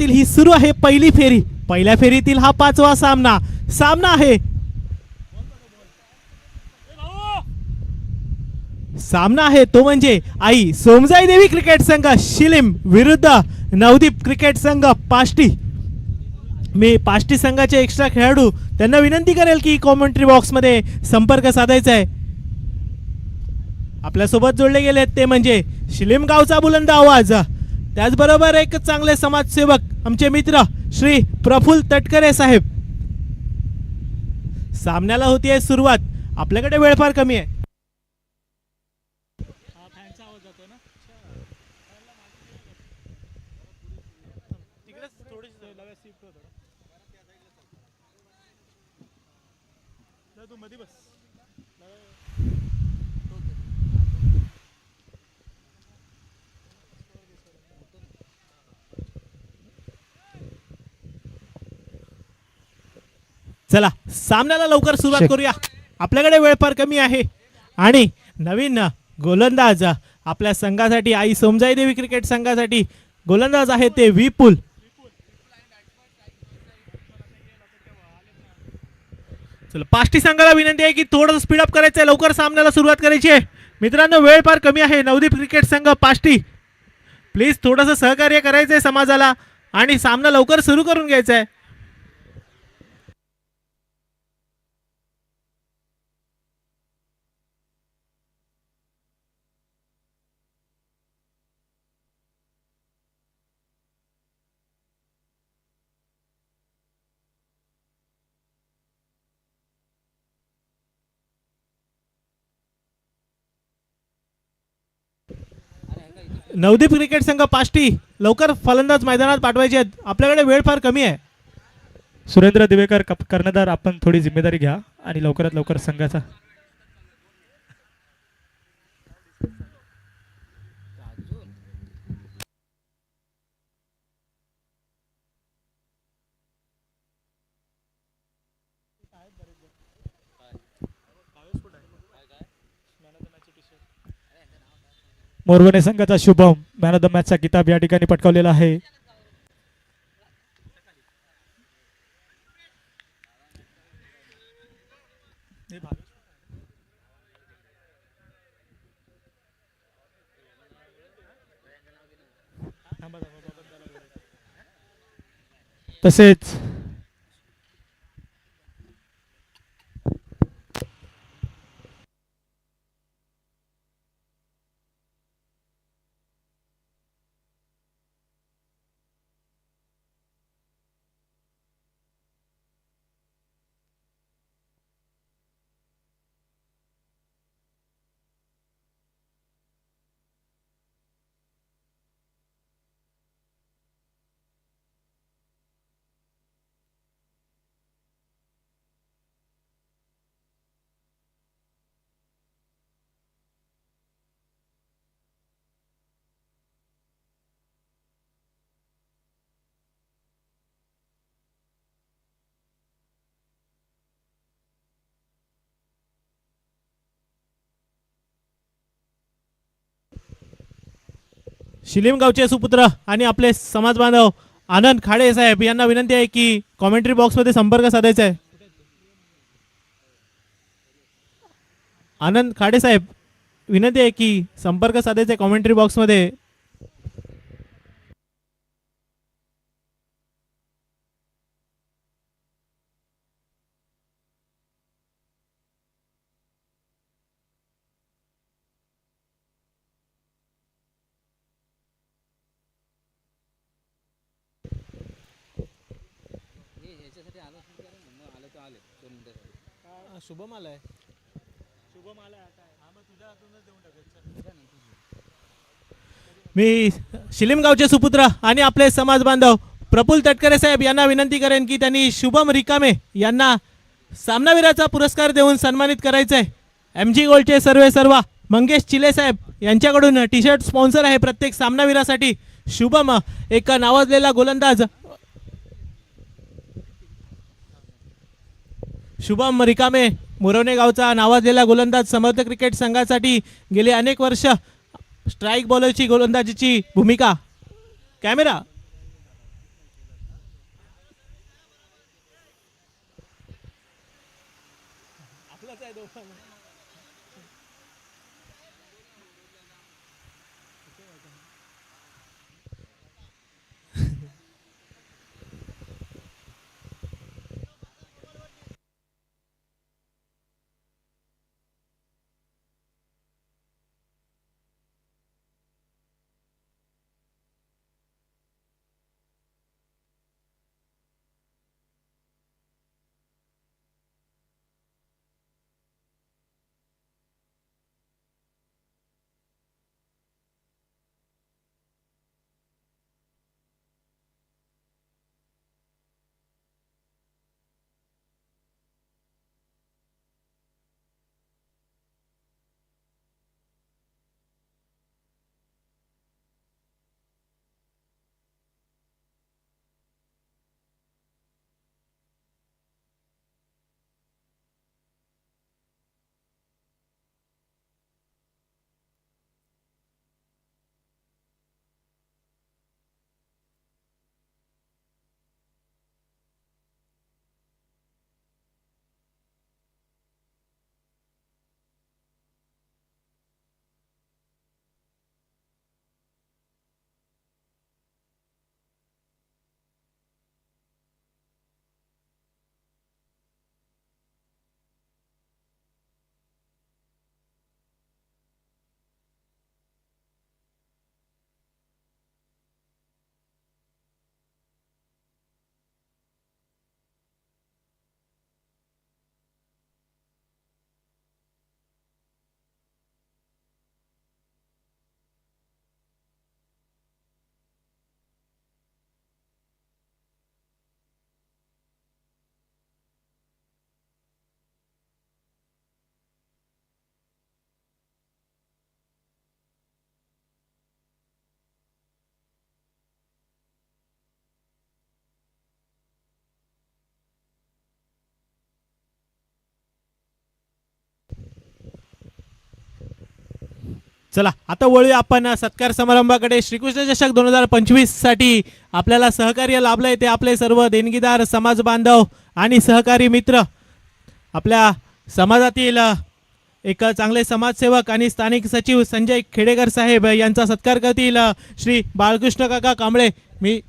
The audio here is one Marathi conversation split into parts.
सामन्यातील ही सुरू आहे पहिली फेरी। पहिल्या फेरीतील हा 5वा सामना आहे तो म्हणजे आई सोमजाई देवी क्रिकेट संघ शिलीम विरुद्ध नवदीप क्रिकेट संघ पाष्टी। मी पाष्टी संघाचे एक्स्ट्रा खेळाडू त्यांना विनंती करेल की कॉमेंट्री बॉक्स मध्ये संपर्क साधायचा आहे। आपल्यासोबत जोडले गेले ते म्हणजे शिलीम गावचा बुलंद आवाज, त्याचबरोबर एक चांगले समाजसेवक आमचे मित्र श्री प्रफुल्ल तटकरे साहेब। सामन्याला होतीये सुरुवात। आपल्याकडे वेळ फार कमी आहे। चला सामन्याला लवकर सुरुवात करूया। आपल्याकडे वेळ फार कमी आहे आणि नवीन गोलंदाज आपल्या संघासाठी आई सोमजाई देवी क्रिकेट संघासाठी गोलंदाज आहे ते विपुल। चला पाष्टी संघाला विनंती आहे की थोडं स्पीड अप करायचं आहे, लवकर सामन्याला सुरुवात करायची आहे। मित्रांनो वेळ फार कमी आहे। नवदीप क्रिकेट संघ पाष्टी प्लीज थोडंसं सहकार्य करायचंय समाजाला आणि सामना लवकर सुरू करून घ्यायचा आहे। नवदीप क्रिकेट संघ पाष्टी लवकर फलंदाज मैदानात पाठवायचे आहेत। आपल्याकडे वेळ फार कमी आहे। सुरेंद्र दिवेकर कर्णधार, आपण थोडी जिम्मेदारी घ्या आणि लवकरात लवकर संघाचा मोरवणे संघाचा शुभम मॅन ऑफ द मॅचचा किताब या ठिकाणी पटकावलेला आहे। तसेच शिलीम गावचे सुपुत्र आणि आपले समाज बांधव आनंद खाडे साहेब यांना विनंती आहे की कॉमेंट्री बॉक्स मध्ये संपर्क साधायचा आहे। आनंद खाडे साहेब विनंती आहे की संपर्क साधायचा आहे कॉमेंट्री बॉक्स मध्ये। शुभम आलाय, शुभम आलाय आता तुझ्या हातूनच देऊन टाकायचं। मी शिलीम गावचे सुपुत्र आणि आपले समाज बांधव प्रफुल्ल तटकरे साहेब यांना विनंती करेन की त्यांनी शुभम रिकामे यांना सामनावीराचा पुरस्कार देऊन सन्मानित करायचं आहे। MG गोल्डचे सर्व मंगेश चिले साहेब यांच्याकडून टी शर्ट स्पॉन्सर आहे प्रत्येक सामनावीरासाठी। शुभम एक नावाजलेला गोलंदाज, शुभम रिकामे मुरवणे गावचा नावाजलेला गोलंदाज समर्थ क्रिकेट संघासाठी गेली अनेक वर्ष स्ट्राइक बॉलरची गोलंदाजीची भूमिका। कॅमेरा चांगलंच आहे दोघांना. चला आता वळूया आपण सत्कार समारंभाकडे. श्रीकृष्ण चषक 2025 साठी आपल्याला सहकार्य लाभलंय ते आपले सर्व देणगीदार, समाज बांधव आणि सहकारी मित्र. आपल्या समाजातील एक चांगले समाजसेवक आणि स्थानिक सचिव संजय खेडेकर साहेब यांचा सत्कार करतील श्री बाळकृष्ण काका कांबळे. मी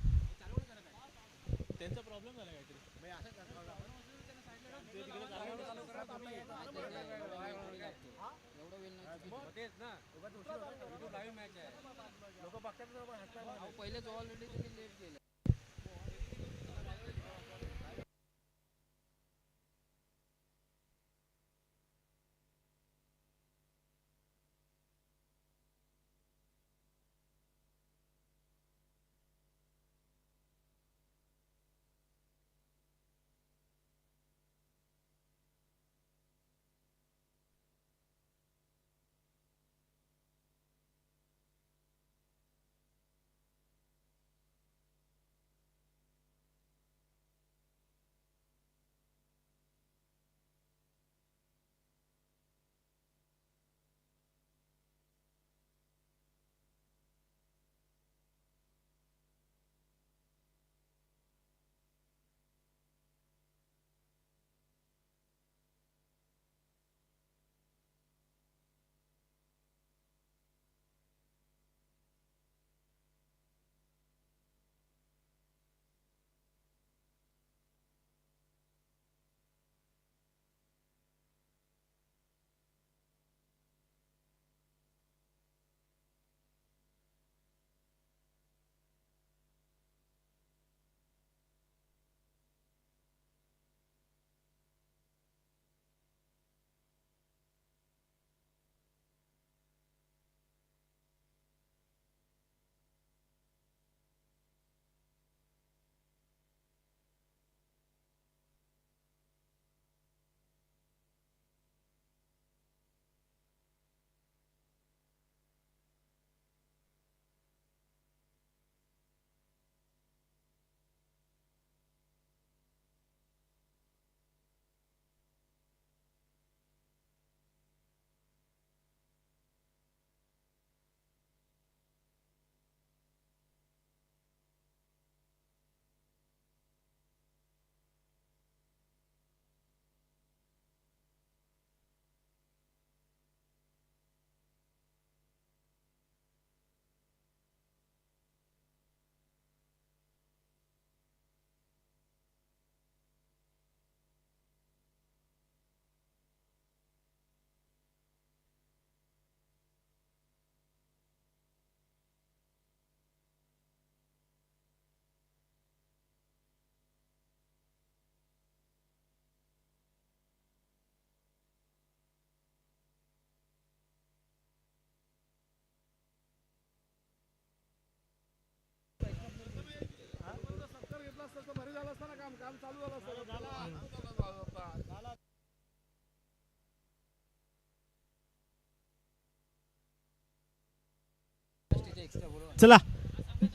चला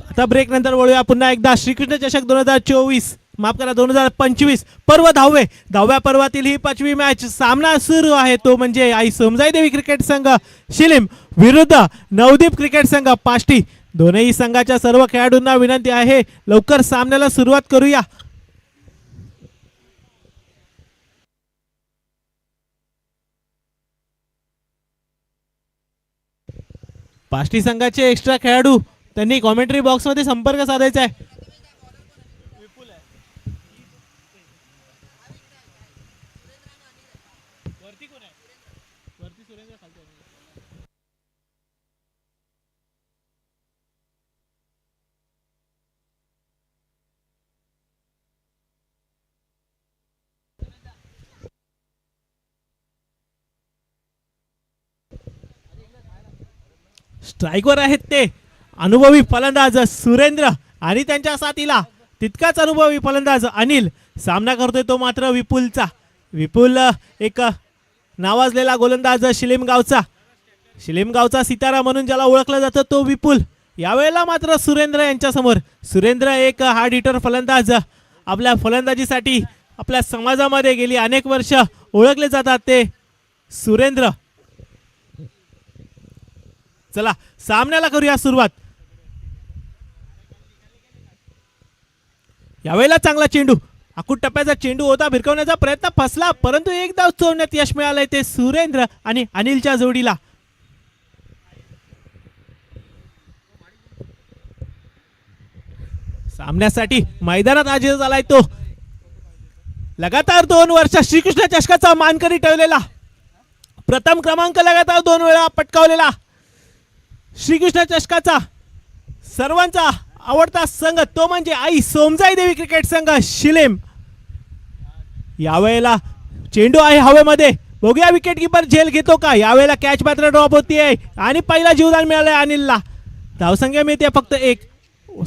आता ब्रेक नंतर वळूया पुन्हा एकदा श्रीकृष्ण चषक 2024 माफ करा 2025 पर्व 10व्या पर्वातील ही 5वी मॅच सामना सुरू आहे तो म्हणजे आई सोमजाई देवी क्रिकेट संघ शिलीम विरुद्ध नवदीप क्रिकेट संघ पाष्टी. दोनही संघाच्या सर्व खेळाडूंना विनंती आहे लवकर सामन्याला सुरुवात करूया. पाष्टी संघाचे एक्स्ट्रा खेळाडू त्यांनी कॉमेंट्री बॉक्स मध्ये संपर्क साधायचा आहे. स्ट्राईकवर आहेत ते अनुभवी फलंदाज सुरेंद्र आणि त्यांच्या साथीला तितकाच अनुभवी फलंदाज अनिल. सामना करतोय तो मात्र विपुलचा. विपुल एक नावाजलेला गोलंदाज शिलीम गावचा सितारा म्हणून ज्याला ओळखलं जातं तो विपुल. यावेळेला मात्र सुरेंद्र यांच्या समोर. सुरेंद्र एक हार्ड हिटर फलंदाज आपल्या फलंदाजीसाठी आपल्या समाजामध्ये गेली अनेक वर्ष ओळखले जातात ते सुरेंद्र. चला सामन्याला करूया सुरुवात. यावेळेला चांगला चेंडू आखूड टप्प्याचा चेंडू होता भिरकवण्याचा प्रयत्न फसला परंतु एक धाव चोरण्यात यश मिळालंय ते सुरेंद्र आणि अनिलच्या जोडीला. सामन्यासाठी मैदानात आज झालाय तो लगातार 2 वर्ष श्रीकृष्ण चषकाचा मानकरी ठेवलेला प्रथम क्रमांक लगातार 2 वेळा पटकावलेला श्रीकृष्ण चषकाचा सर्वांचा आवडता संघ तो म्हणजे आई सोमजाई देवी क्रिकेट संघ शिलीम. यावेळेला चेंडू आहे हवेमध्ये बघूया विकेट किपर झेल घेतो का. यावेळेला कॅच मात्र ड्रॉप होतीये आणि पहिला जीवदान मिळालंय अनिलला. धावसंख्या मिळते फक्त 1.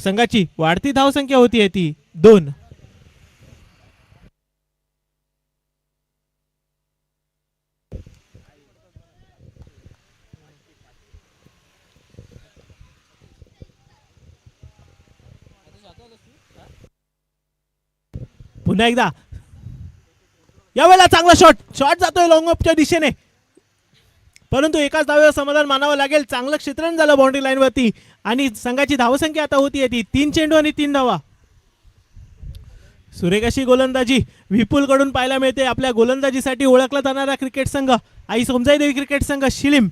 संघाची वाढती धावसंख्या होतीये ती 2. पुन्हा एकदा यावेळेला चांगला शॉट जातोय लॉंग ऑफच्या दिशेने परंतु एकाच धावेवर समाधान मानावं लागेल. चांगलं क्षेत्ररक्षण झालं बाउंड्री लाईन वरती आणि संघाची धावसंख्या आता होती ती 3 चेंडू आणि 3 धावा. सुरेख अशी गोलंदाजी विपुल कडून पाहायला मिळते. आपल्या गोलंदाजीसाठी ओळखला जाणारा क्रिकेट संघ आई सोमजाई देवी क्रिकेट संघ शिलीम.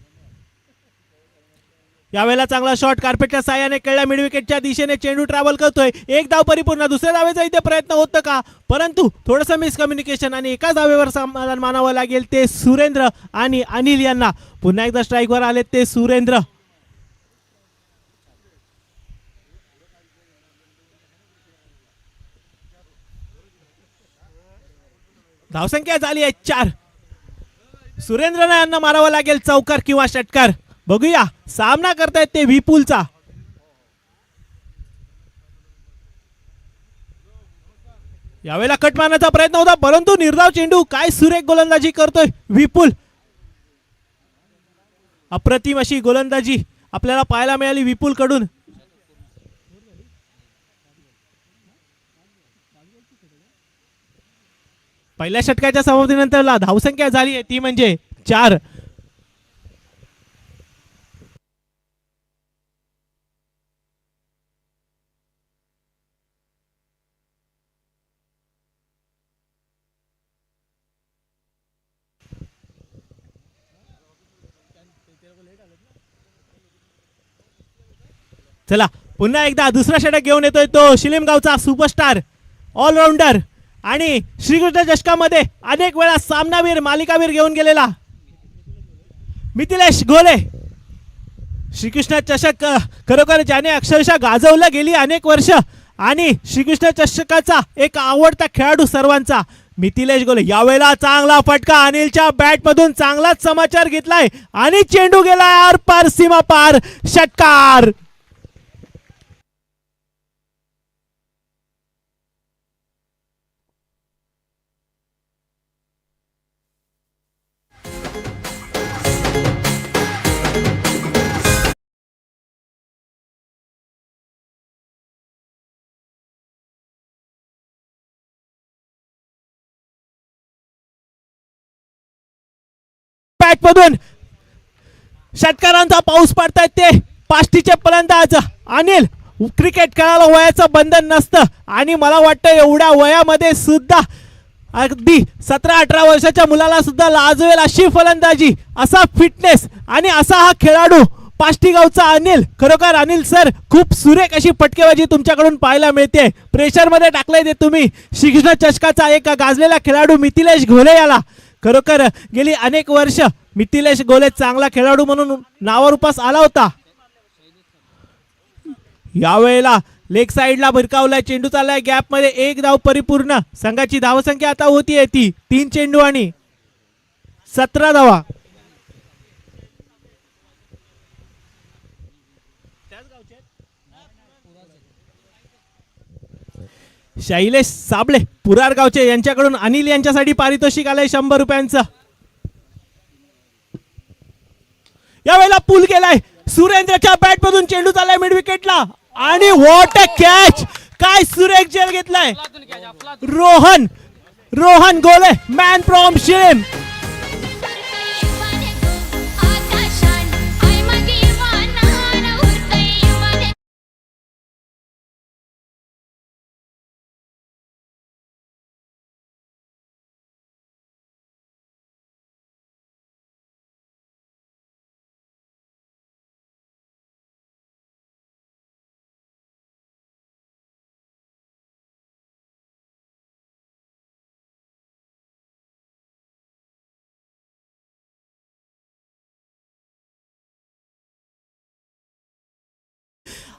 यावेळेला चांगला शॉट कार्पेटच्या साहाय्याने कळल्या मिड विकेटच्या दिशेने चेंडू ट्रॅव्हल करतोय. एक धाव परिपूर्ण. दुसऱ्या धावेचा इथे प्रयत्न होतं का परंतु थोडंसं मिसकम्युनिकेशन आणि एकाच धावेवर समाधान मानावं लागेल ते सुरेंद्र आणि अनिल यांना. पुन्हा एकदा स्ट्राईकवर आले ते सुरेंद्र. धावसंख्या झाली आहे 4. सुरेंद्रने यांना मारावं लागेल चौकार किंवा षटकार. बघूया सामना करतायत ते विपुलचा. यावेळेला कट मारण्याचा प्रयत्न होता परंतु निर्धाव चेंडू. काय सुरेख गोलंदाजी करतोय विपुल. अप्रतिम अशी गोलंदाजी आपल्याला पाहायला मिळाली विपुल कडून. पहिल्या षटकाच्या समाप्तीनंतरला धावसंख्या झाली आहे ती म्हणजे 4. चला पुन्हा एकदा दुसरा षटक घेऊन येतोय तो शिलीम गावचा सुपरस्टार ऑलराऊंडर आणि श्रीकृष्ण चषकामध्ये अनेक वेळा सामनावीर मालिकावीर घेऊन गेलेला मिथिलेश घोले. श्रीकृष्ण चषक खरोखर ज्याने अक्षरशः गाजवलं गेली अनेक वर्ष आणि श्रीकृष्ण चषकाचा एक आवडता खेळाडू सर्वांचा मिथिलेश घोले. यावेळेला चांगला फटका अनिलच्या बॅट मधून चांगलाच समाचार घेतलाय आणि चेंडू गेलाय आर पार सीमा पार. षटकार. बॅट मधून षटकारांचा पाऊस पडतायत ते पाष्टीचे फलंदाज अनिल. क्रिकेट खेळायला वयाचं बंधन नसतं आणि मला वाटतं एवढ्या वयामध्ये सुद्धा अगदी 17-18 वर्षाच्या मुलाला सुद्धा लाजवेल अशी फलंदाजी, असा फिटनेस आणि असा हा खेळाडू पाष्टीगावचा अनिल. खरोखर अनिल सर खूप सुरेख अशी फटकेबाजी तुमच्याकडून पाहायला मिळते. प्रेशर मध्ये टाकलंय ते तुम्ही. शिक्षण चषकाचा एक गाजलेला खेळाडू मिथिलेश घोले याला. खरोखर गेली अनेक वर्ष मिथिलेश घोले चांगला खेळाडू म्हणून नावारूपास आला होता. यावेळेला लेग साइडला भिरकावलाय चेंडू, चाललाय गॅप मध्ये. एक धाव परिपूर्ण. संघाची धावसंख्या आता होतीये ती 3 चेंडू आणि 17 धावा. शैलेश साबळे पुरार गावचे यांच्याकडून अनिल यांच्यासाठी पारितोषिक आलंय 100 रुपयांचं. यावेळेला पूल केलाय सुरेंद्रच्या बॅट मधून. चेंडू चाललाय मिड विकेटला आणि व्हॉट अ कॅच. काय सुरेख जेल घेतलाय रोहन गोले, मॅन फ्रॉम शिम.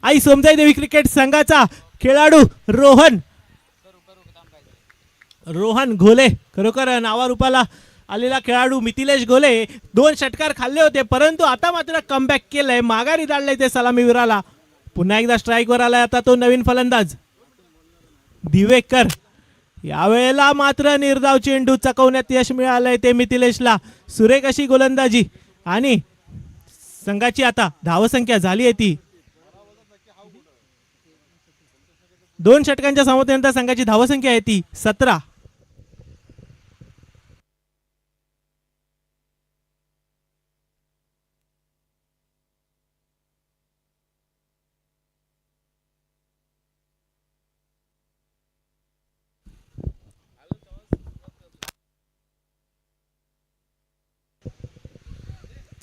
आई समजाई देवी क्रिकेट संघाचा खेळाडू रोहन घोले. खरोखर नावारूपाला आलेला खेळाडू मिथिलेश घोले. 2 षटकार खाल्ले होते परंतु आता मात्र कमबॅक केलंय. माघारी धाडलंय ते सलामीवीराला. पुन्हा एकदा स्ट्राईक वर आलाय आता तो नवीन फलंदाज दिवेकर. यावेळेला मात्र निर्धाव चेंडू चकवण्यात यश मिळालंय ते मिथिलेशला. सुरेख अशी गोलंदाजी आणि संघाची आता धावसंख्या झाली आहे ती 2 षटकांच्या समतेनंतर संघाची धावसंख्या आहे ती 17.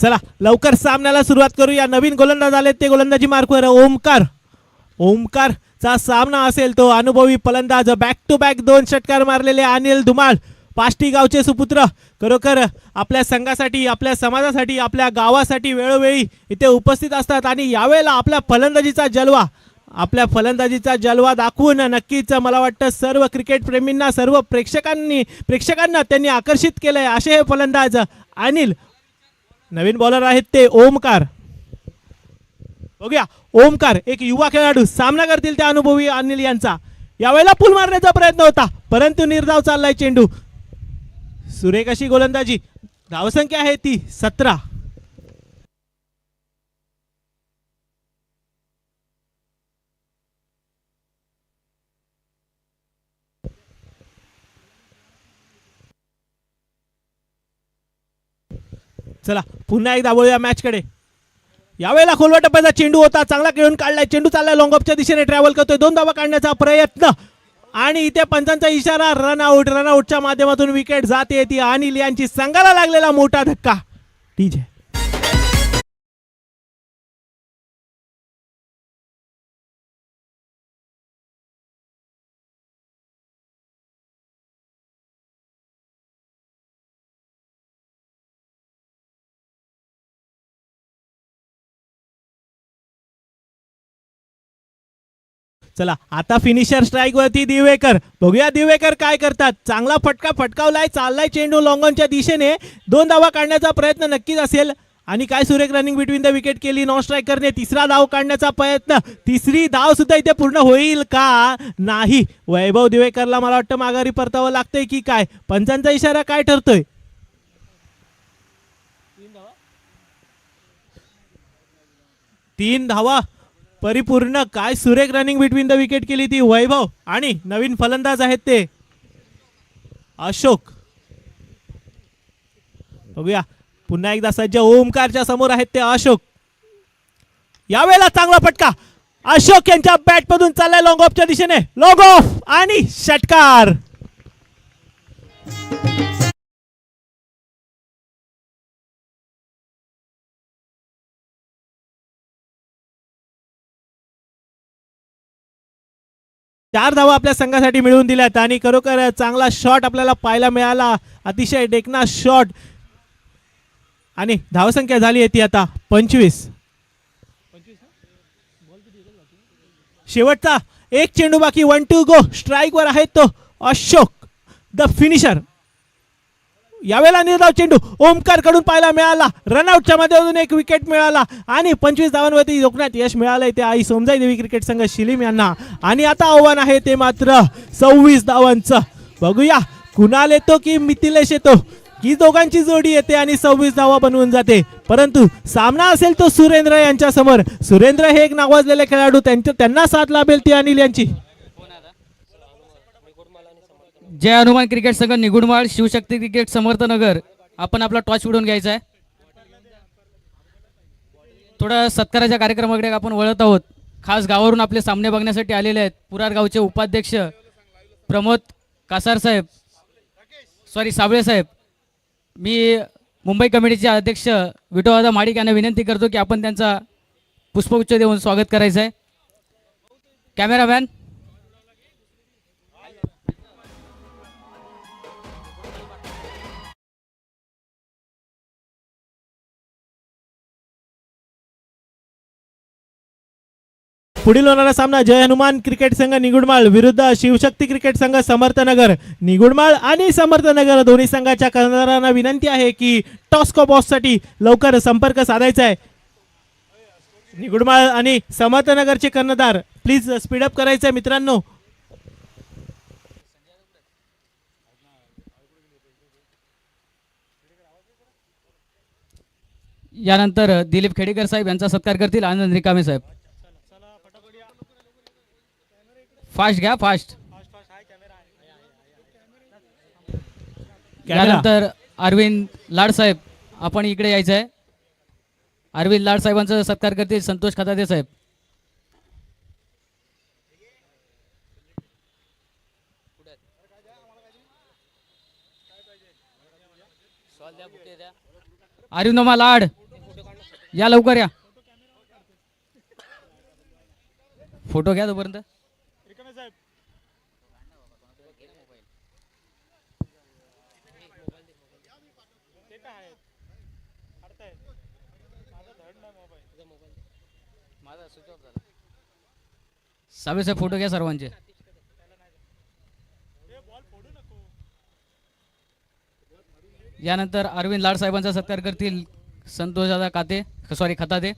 चला लवकर सामन्याला सुरुवात करूया. नवीन गोलंदाज आले ते गोलंदाजी मार्कवर ओमकार चा सामना असेल तो अनुभवी फलंदाज. बॅक टू बॅक 2 षटकार मारलेले अनिल धुमाळ पाष्टी गावचे सुपुत्र. खरोखर आपल्या संघासाठी, आपल्या समाजासाठी, आपल्या गावासाठी वेळोवेळी इथे उपस्थित असतात आणि यावेळेला आपल्या फलंदाजीचा जलवा दाखवून नक्कीच मला वाटतं सर्व क्रिकेट प्रेमींना, सर्व प्रेक्षकांना त्यांनी आकर्षित केलंय असे हे फलंदाज अनिल. नवीन बॉलर आहेत ते ओमकार. बघूया ओमकार एक युवा खेळाडू सामना करतील त्या अनुभवी अनिल यांचा. यावेळेला पूल मारण्याचा प्रयत्न होता परंतु निर्धाव चाललाय चेंडू. सुरेख अशी गोलंदाजी. धावसंख्या आहे ती 17. चला पुन्हा एकदा वळूया मॅच कडे. यावेळेला खोलवा टप्प्याचा चेंडू होता. चांगला खेळून काढलाय. चेंडू चाललाय लॉंग ऑफच्या दिशेने ट्रॅव्हल करतोय. 2 धावा काढण्याचा प्रयत्न आणि इथे पंचांचा इशारा. रनआउटच्या माध्यमातून विकेट जाते ती अनिल यांची. संघाला लागलेला मोठा धक्का. ठीक आहे. चला आता फिनिशर स्ट्राईक वरती दिवेकर. बघूया दिवेकर काय करतात. चांगला फटका फटकावलाय. चाललाय चेंडू लॉंगॉनच्या दिशेने. 2 धावा काढण्याचा प्रयत्न नक्कीच असेल आणि काय सुरेख रनिंग बिटवीन द विकेट केली नॉन स्ट्रायकरने. 3रा धाव काढण्याचा प्रयत्न. 3री धाव सुद्धा इथे पूर्ण होईल का नाही. वैभव दिवेकरला मला वाटतं माघारी परतावं लागतंय की काय. पंचांचा इशारा काय ठरतोय. 3 धावा परिपूर्ण. काय सुरेख रनिंग बिटवीन द विकेट केली ती वैभव. आणि नवीन फलंदाज आहेत ते अशोक. बघूया पुन्हा एकदा सज्ज ओमकारच्या समोर आहेत ते अशोक. यावेळेला चांगला फटका अशोक यांच्या बॅट मधून चाललाय लॉंग ऑफच्या दिशेने. लॉंग ऑफ आणि षटकार. चार धावा आपल्या संघासाठी मिळवून दिल्यात आणि खरोखर चांगला शॉट आपल्याला पाहायला मिळाला. अतिशय डेकना शॉट आणि धावसंख्या झाली आहे ती आता 25. शेवटचा एक चेंडू बाकी. 1-2 गो. स्ट्राईक वर आहे तो अशोक द फिनिशर. यावेळेला निर्धाव चेंडू ओमकार कडून पाहायला मिळाला. रनआउटच्या माध्यमातून एक विकेट मिळाला आणि 25 धावांवरती रोखण्यात यश मिळालंय ते आई सोमजाई देवी क्रिकेट संघ शिलीम यांना. आणि आता आव्हान आहे ते मात्र 26 धावांचं. बघूया कुणाल येतो की मिथिलेश येतो की दोघांची जोडी येते आणि 26 धावा बनवून जाते. परंतु सामना असेल तो सुरेंद्र यांच्या समोर. सुरेंद्र हे एक नावाजलेले खेळाडू. त्यांना साथ लाभेल ती अनिल यांची. जय हनुमान क्रिकेट संघ निगुडमाळ, शिवशक्ती क्रिकेट समर्थनगर. आपण आपला टॉच उडवून घ्यायचा आहे. थोडा सत्काराच्या कार्यक्रमाकडे आपण वळत आहोत. खास गावावरून आपले सामने बघण्यासाठी आलेले आहेत पुरार गावचे उपाध्यक्ष प्रमोद कासार साहेब, साबळे साहेब. मी मुंबई कमिटीचे अध्यक्ष विठोदादा माडिक यांना विनंती करतो की आपण त्यांचा पुष्पगुच्छ देऊन स्वागत करायचं आहे. कॅमेरामॅन पुढील होणारा सामना जय हनुमान क्रिकेट संघ निगुडमाळ विरुद्ध शिवशक्ती क्रिकेट संघ समर्थनगर. निगुडमाळ आणि समर्थनगर दोन्ही संघाच्या कर्णधारांना विनंती आहे की टॉस्को बॉससाठी लवकर संपर्क साधायचा आहे. निगुडमाळ आणि समर्थनगरचे कर्णधार प्लीज स्पीडअप करायचं आहे मित्रांनो. यानंतर दिलीप खेडेकर साहेब यांचा सत्कार करतील आनंद रिकामे साहेब. फास्ट घ्या फास्ट. यानंतर अरविंद लाड साहेब आपण इकडे यायचं आहे. अरविंद लाड साहेबांचा सत्कार करतील संतोष खताते साहेब. अरिंदोमा लाड या लवकर या. फोटो घ्या तोपर्यंत. साबळे साहेब फोटो घ्या सर्वांचे. यानंतर अरविंद लाड साहेबांचा सत्कार करतील संतोष दादा खताते.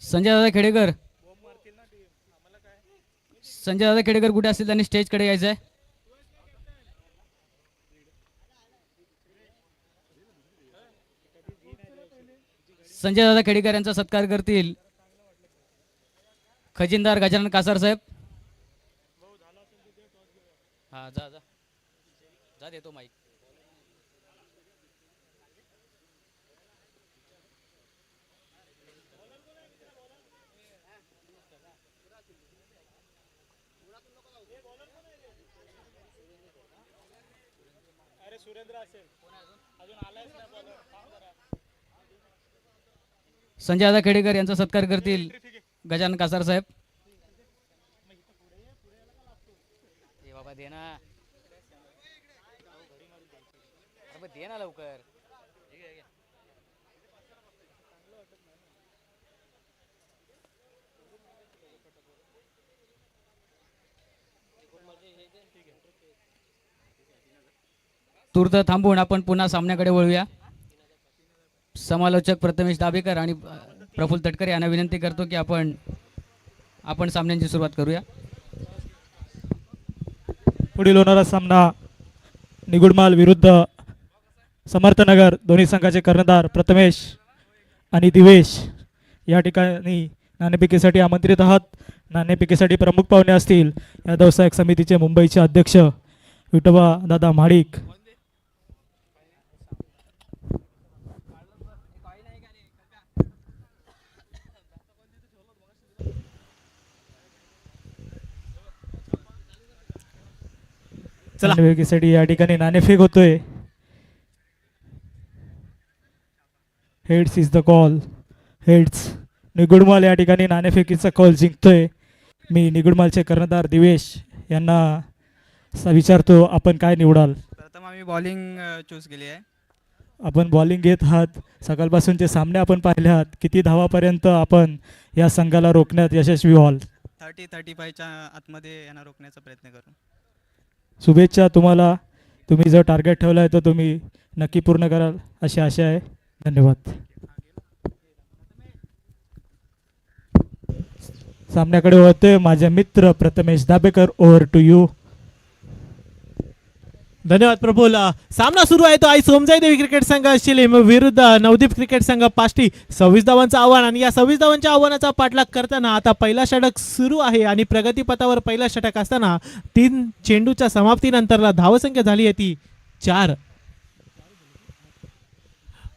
संजय दादा खेडेकर कुठे असतील त्यांनी स्टेजकडे यायचं आहे. संजय दादा खेडेकर यांचा सत्कार करतील खजिनदार गजानन कासार साहेब. हा जा जा जा देतो माईक. संजय दादा खेडेकर यांचा सत्कार करतील गजानन कासार साहेब. बाबा दे ना लवकर. तूर्त थांबून आपण पुन्हा सामन्याकडे वळूया. समालोचक प्रथमेश दाभेकर आणि प्रफुल्ल तटकरे यांना विनंती करतो की आपण सामन्यांची सुरुवात करूया. पुढील होणारा सामना निगुडमाल विरुद्ध समर्थनगर. दोन्ही संघाचे कर्णधार प्रथमेश आणि दिवेश. या ठिकाणी नाणेफेकीसाठी आमंत्रित आहात. नाणेफेकीसाठी प्रमुख पाहुणे असतील यादव सहाय्यक समितीचे मुंबईचे अध्यक्ष विठोबा दादा महाडिक, चला. नाणेफेकीसाठी या ठिकाणी नाणेफेक होतोय. Heads is the call. Heads. Nigudmal या ठिकाणी नाणेफेकीचा कॉल जिंकतोय. मी निगुडमालचे कर्णधार दिवेश यांना विचारतो, आपण काय निवडाल? प्रथम आम्ही बॉलिंग चूज केली आहे. आपण बॉलिंग घेत आहात. सकाळपासूनचे सामने आपण पाहिले आहात. किती धावापर्यंत आपण या संघाला रोखण्यात यशस्वी व्हाल? 30-35च्या आतमध्ये यांना रोखण्याचा प्रयत्न करू. शुभेच्छा तुम्हाला. तुम्ही जो टार्गेट ठेवला आहे तो तुम्ही नक्की पूर्ण कराल अशी आशा आहे. धन्यवाद. सामन्याकडे वळतोय माझे मित्र Prathamesh Dabekar. Over to you. धन्यवाद प्रफुल्ल. सामना सुरू आहे तो आई सोमजाई देवी क्रिकेट संघ शिलीम विरुद्ध नवदीप क्रिकेट संघ पाष्टी. 26 धावांचं आव्हान आणि या 26 धावांच्या आव्हानाचा पाठलाग करताना आता पहिला षटक सुरू आहे आणि प्रगतीपथावर पहिला षटक असताना 3 चेंडूच्या समाप्तीनंतरला धावसंख्या झाली आहे ती 4.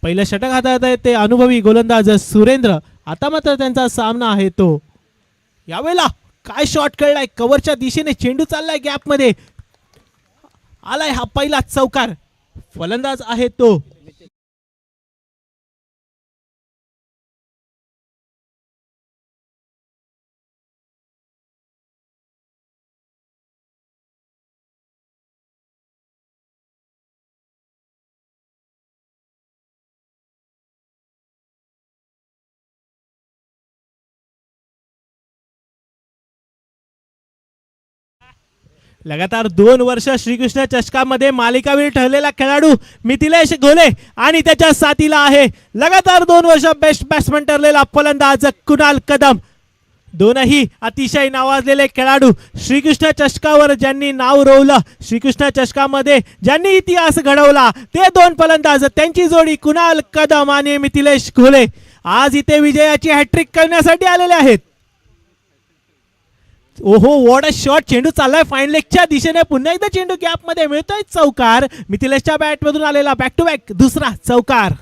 पहिलं षटक हातात आहे ते अनुभवी गोलंदाज सुरेंद्र. आता मात्र त्यांचा सामना आहे तो. यावेळेला काय शॉट कळलाय, कव्हरच्या दिशेने चेंडू चाललाय गॅपमध्ये. आलाय हा पहिला चौकार. फलंदाज आहे तो लगातार 2 वर्ष श्रीकृष्ण चषकामध्ये मालिकावीर ठरलेला खेळाडू मिथिलेश घोले आणि त्याच्या साथीला आहे लगातार 2 वर्ष बेस्ट बॅट्समन ठरलेला फलंदाज कुणाल कदम. दोनही अतिशय नावाजलेले खेळाडू श्रीकृष्ण चषकावर ज्यांनी नाव रोवलं, श्रीकृष्ण चषकामध्ये ज्यांनी इतिहास घडवला, ते 2 फलंदाज, त्यांची जोडी कुणाल कदम आणि मिथिलेश घोले आज इथे विजयाची हॅट्रिक करण्यासाठी आलेले आहेत. ओहो, वॉट अ शॉट. चेंडू चाललाय फाईन लेगच्या दिशेने. पुन्हा एकदा चेंडू गॅप मध्ये मिळतोय चौकार. मिथिलेशच्या बॅट मधून आलेला बॅक टू बॅक दुसरा चौकार.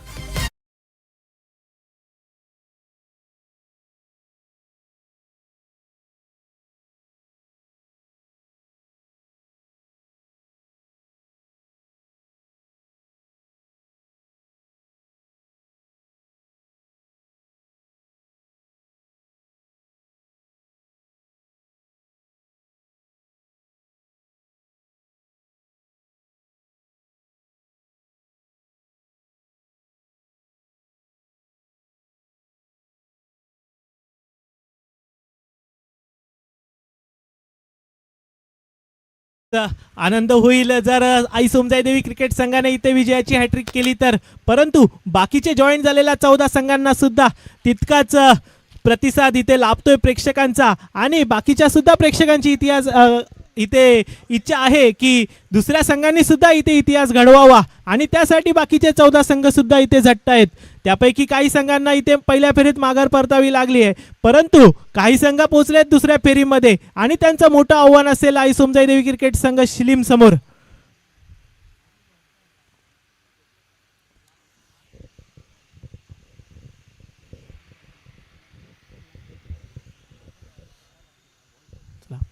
आनंद होईल जर आई सोमजाई देवी क्रिकेट संघाने इथे विजयाची हॅट्रिक केली तर, परंतु बाकीचे जॉईन झालेल्या 14 संघांना सुद्धा तितकाच प्रतिसाद इथे लाभतोय प्रेक्षकांचा आणि बाकीच्या सुद्धा प्रेक्षकांची इथे इच्छा आहे की दुसऱ्या संघांनी सुद्धा इथे इतिहास घडवावा आणि त्यासाठी बाकीचे 14 संघ सुद्धा इथे झटतायत. त्यापैकी काही संघांना इथे पहिल्या फेरीत माघार परतावी लागली आहे, परंतु काही संघ पोहोचलेत दुसऱ्या फेरीमध्ये आणि त्यांचं मोठं आव्हान असेल आई सोमजाई देवी क्रिकेट संघ शिलीम समोर.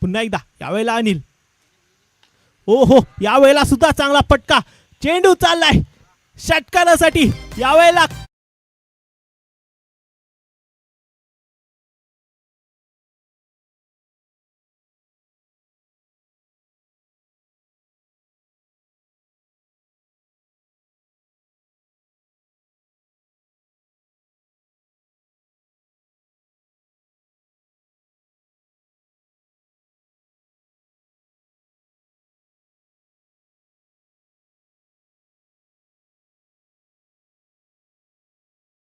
पुन्हा एकदा यावेळेला अनिल. ओहो, यावेळेला सुद्धा चांगला पटका. चेंडू चाललाय षटकारासाठी. यावेळेला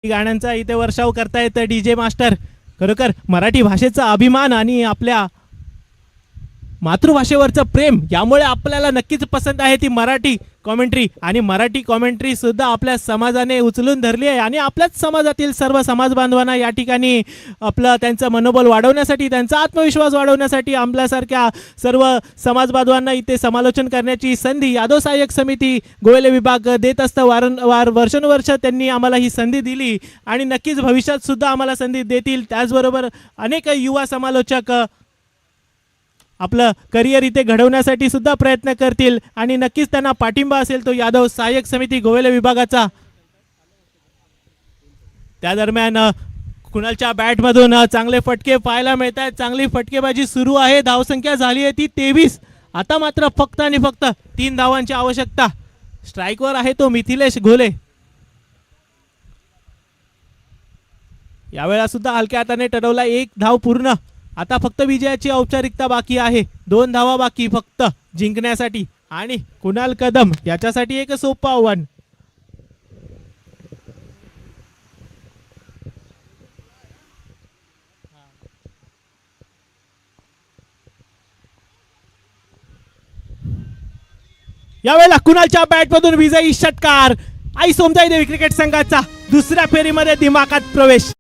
गाण्यांचा इथे वर्षाव करतायत डीजे मास्टर. खरोखर मराठी भाषेचा अभिमान आणि आपल्या मातृभाषेवरचं प्रेम यामुळे आपल्याला नक्कीच पसंत आहे ती मराठी कॉमेंट्री आणि मराठी कॉमेंट्री सुद्धा आपल्या समाजाने उचलून धरली आहे आणि आपल्याच समाजातील सर्व समाज बांधवांना या ठिकाणी आपलं त्यांचं मनोबल वाढवण्यासाठी, त्यांचा आत्मविश्वास वाढवण्यासाठी आपल्यासारख्या सर्व समाज बांधवांना इथे समालोचन करण्याची संधी यादव सहाय्यक समिती गोयले विभाग देत असतं. वारंवार वर्षानुवर्ष त्यांनी आम्हाला ही संधी दिली आणि नक्कीच भविष्यात सुद्धा आम्हाला संधी देतील. त्याचबरोबर अनेक युवा समालोचक आपलं करिअर इथे घडवण्यासाठी सुद्धा प्रयत्न करतील आणि नक्कीच त्यांना पाठिंबा असेल तो यादव सहाय्यक समिती गोवेले विभागाचा. त्या दरम्यान कुणालच्या बॅटमधून चांगले फटके पाहायला मिळत आहेत. चांगली फटकेबाजी सुरू आहे. धावसंख्या झाली आहे ती 23. आता मात्र फक्त आणि फक्त 3 धावांची आवश्यकता. स्ट्राईकवर आहे तो मिथिलेश घोले. यावेळेला सुद्धा हलक्या हाताने ठरवला 1 धाव पूर्ण. आता फक्त विजयाची औपचारिकता बाकी आहे. 2 धावा बाकी फक्त जिंकण्यासाठी आणि कुणाल कदम याच्यासाठी एक सोपं आव्हान. यावेळेला कुणालच्या बॅटमधून विजयी षटकार. आई सोमजाई देवी क्रिकेट संघाचा दुसऱ्या फेरीमध्ये दिमाखात प्रवेश.